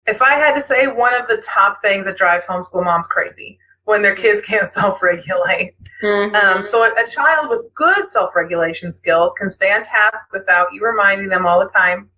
if I had to say one of the top things that drives homeschool moms crazy, when their kids can't self-regulate. So a child with good self-regulation skills can stay on task without you reminding them all the time.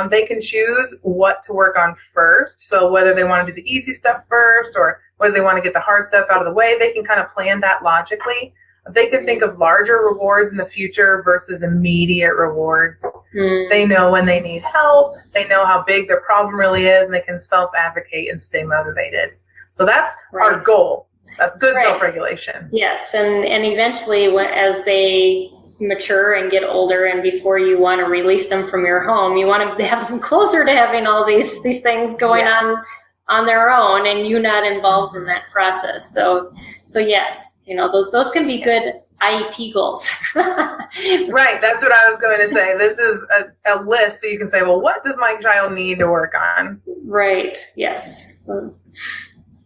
They can choose what to work on first. So whether they want to do the easy stuff first or whether they want to get the hard stuff out of the way, they can kind of plan that logically. They can think of larger rewards in the future versus immediate rewards. They know when they need help. They know how big their problem really is, and they can self-advocate and stay motivated. So that's our goal. That's good self-regulation. Yes, and eventually as they mature and get older, and before you want to release them from your home, you want to have them closer to having all these things going on their own, and you not involved in that process. So yes, those can be good IEP goals. Right, that's what I was going to say. This is a list, so you can say, well, what does my child need to work on? Right, yes.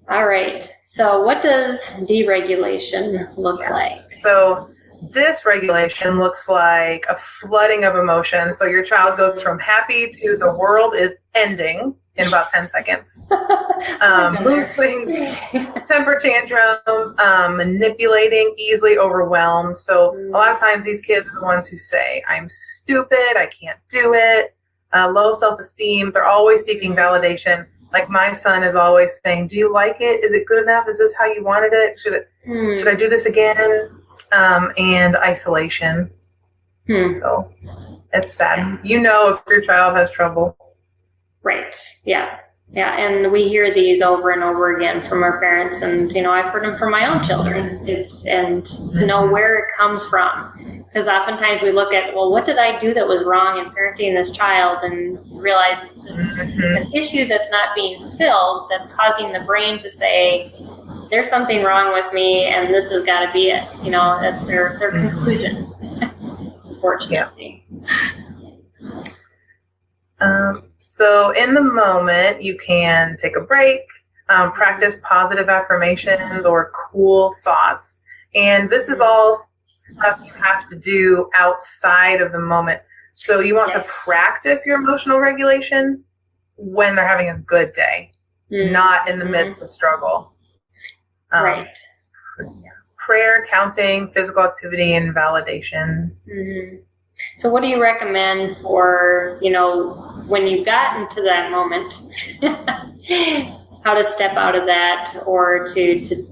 All right, so what does deregulation look like? So dysregulation looks like a flooding of emotion. So your child goes from happy to the world is ending in about 10 seconds. Mood swings, temper tantrums, manipulating, easily overwhelmed. So a lot of times these kids are the ones who say, I'm stupid, I can't do it, low self-esteem. They're always seeking validation. Like my son is always saying, do you like it? Is it good enough? Is this how you wanted it? Should I do this again? And isolation. So it's sad. You know if your child has trouble. Right. Yeah. Yeah. And we hear these over and over again from our parents, and I've heard them from my own children. And to know where it comes from, because oftentimes we look at, well, what did I do that was wrong in parenting this child, and realize it's just it's an issue that's not being filled, that's causing the brain to say, there's something wrong with me, and this has got to be it. That's their conclusion. Unfortunately. So in the moment, you can take a break, practice positive affirmations or cool thoughts. And this is all stuff you have to do outside of the moment. So you want to practice your emotional regulation when they're having a good day, not in the midst of struggle. Right. Prayer, counting, physical activity, and validation. So what do you recommend for, when you've gotten to that moment, how to step out of that, or to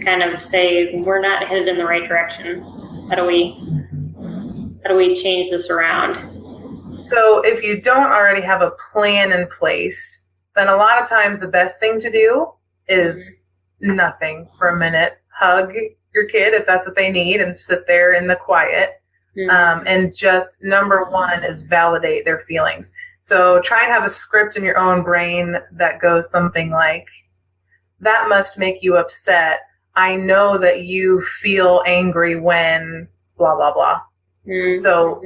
kind of say, we're not headed in the right direction? How do we change this around? So if you don't already have a plan in place, then a lot of times the best thing to do is nothing for a minute. Hug your kid if that's what they need and sit there in the quiet. And just number one is validate their feelings. So try and have a script in your own brain that goes something like, that must make you upset. I know that you feel angry when blah, blah, blah. So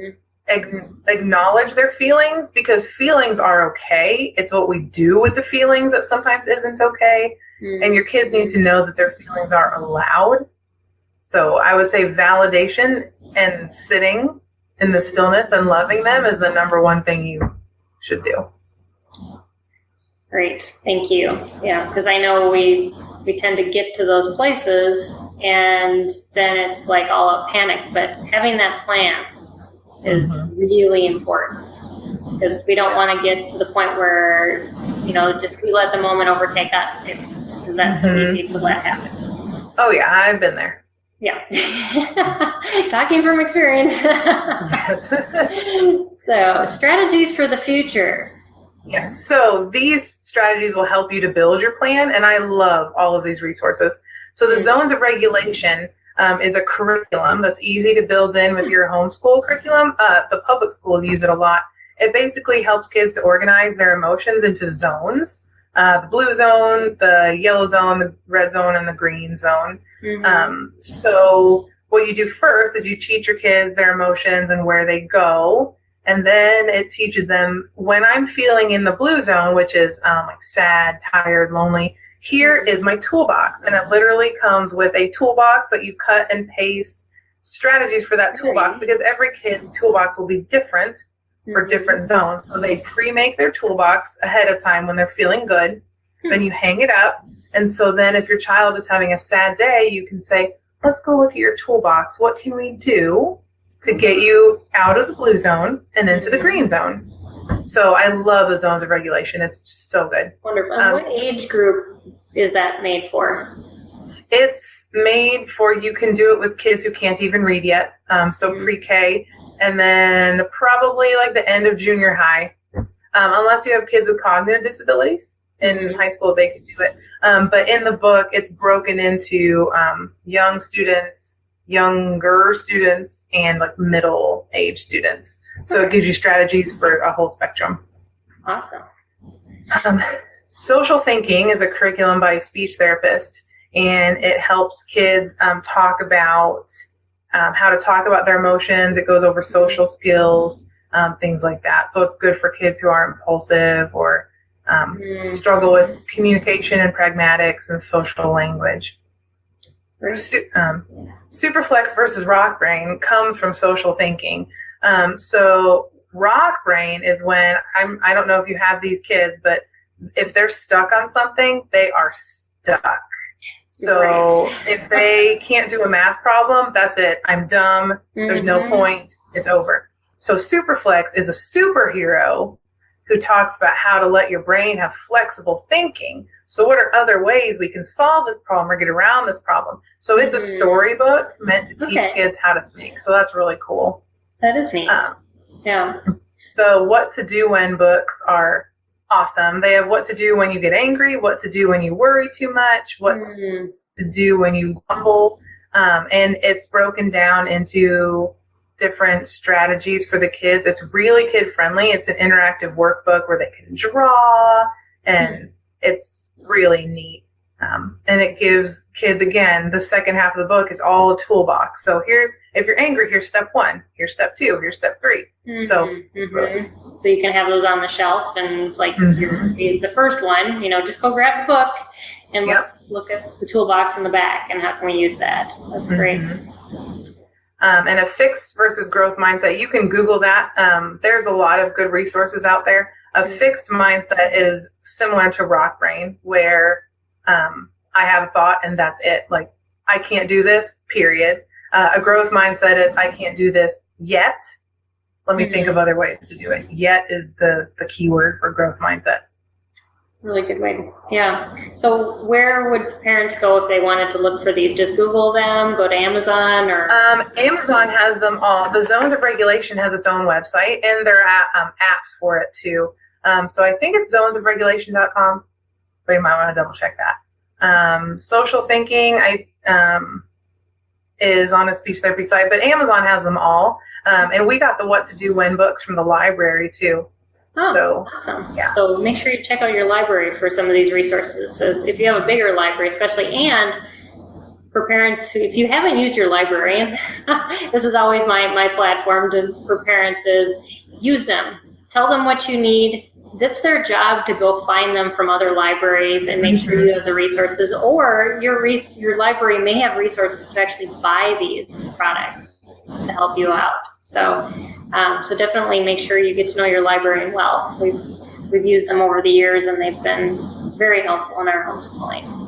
acknowledge their feelings, because feelings are okay. It's what we do with the feelings that sometimes isn't okay. And your kids need to know that their feelings are allowed. So I would say validation and sitting in the stillness and loving them is the number one thing you should do. Great. Thank you. Yeah, because I know we tend to get to those places and then it's like all out panic, but having that plan is really important, because we don't want to get to the point where, just we let the moment overtake us too. And that's so easy to let happen. Oh yeah, I've been there. Yeah. Talking from experience. So, strategies for the future. Yes. So these strategies will help you to build your plan, and I love all of these resources. So the zones of regulation is a curriculum that's easy to build in with your homeschool curriculum. The public schools use it a lot. It basically helps kids to organize their emotions into zones. The blue zone, the yellow zone, the red zone, and the green zone. So what you do first is you teach your kids their emotions and where they go. And then it teaches them, when I'm feeling in the blue zone, which is like sad, tired, lonely, here is my toolbox. And it literally comes with a toolbox that you cut and paste strategies for that toolbox, because every kid's toolbox will be different for different zones. So they pre-make their toolbox ahead of time when they're feeling good. Then you hang it up. And so then if your child is having a sad day, you can say, let's go look at your toolbox. What can we do to get you out of the blue zone and into the green zone? So I love the zones of regulation. It's so good. Wonderful. What age group is that made for? It's made for, you can do it with kids who can't even read yet. So pre-K, and then probably like the end of junior high, unless you have kids with cognitive disabilities. In high school, they could do it. But in the book, it's broken into younger students, and like middle-aged students. So it gives you strategies for a whole spectrum. Awesome. Social thinking is a curriculum by a speech therapist, and it helps kids talk about how to talk about their emotions. It goes over social skills, things like that. So it's good for kids who are impulsive or struggle with communication and pragmatics and social language. Superflex versus rock brain comes from social thinking. So rock brain is when I don't know if you have these kids, but if they're stuck on something, they are stuck. So if they can't do a math problem, that's it. I'm dumb. There's no point. It's over. So Superflex is a superhero who talks about how to let your brain have flexible thinking. So what are other ways we can solve this problem or get around this problem? So it's a storybook meant to teach kids how to think. So that's really cool. That is neat. Yeah. The what to do when books are awesome. They have what to do when you get angry, what to do when you worry too much, what to do when you grumble. And it's broken down into different strategies for the kids. It's really kid friendly. It's an interactive workbook where they can draw, and it's really neat. And it gives kids, again, the second half of the book is all a toolbox. So if you're angry, here's step 1, here's step 2, here's step 3. So it's really cool. So you can have those on the shelf, and like the first one, just go grab the book and let's look at the toolbox in the back and how can we use that. That's great. And a fixed versus growth mindset, you can Google that. There's a lot of good resources out there. A fixed mindset is similar to rock brain, where I have a thought and that's it. Like, I can't do this, period. A growth mindset is, I can't do this yet. Let me think of other ways to do it. Yet is the key word for growth mindset. Really good way. Yeah. So where would parents go if they wanted to look for these? Just Google them, go to Amazon, or? Amazon has them all. The Zones of Regulation has its own website, and there are apps for it too. So I think it's zonesofregulation.com, but you might want to double check that. Social thinking is on a speech therapy site, but Amazon has them all. And we got the What to Do When books from the library too. Oh, so, awesome. Yeah. So make sure you check out your library for some of these resources. So if you have a bigger library, especially, and for parents who, if you haven't used your library, this is always my platform for parents is use them. Tell them what you need. That's their job to go find them from other libraries and make sure you have the resources, or your library may have resources to actually buy these products to help you out. So definitely make sure you get to know your librarian well. We've used them over the years, and they've been very helpful in our homeschooling.